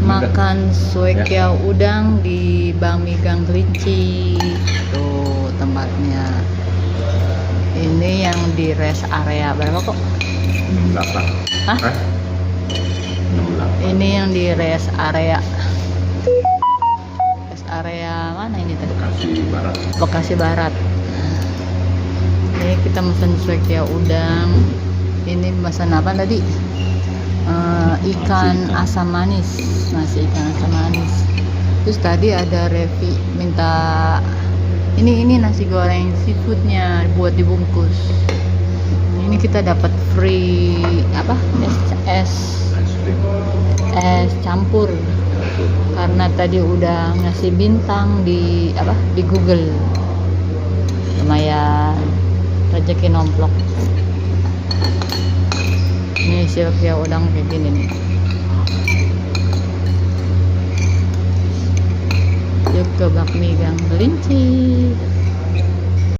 makan suekia udang di Bami Gang Kelinci. Tuh tempatnya. Ini yang di rest area berapa kok? 8. Hah? 68. Ini yang di rest area. Rest area mana ini tadi? Bekasi Barat. Bekasi Barat. Ini kita pesan suekia udang. Ini pesan apa tadi? Ikan asam manis, nasi ikan asam manis. Terus tadi ada Revi minta ini nasi goreng seafoodnya buat dibungkus. Ini kita dapat free apa? Es campur karena tadi udah ngasih bintang di Google. Lumayan rezeki nomplok. Ini suekia udang kayak gini nih. Yuk ke Bami Gang Kelinci.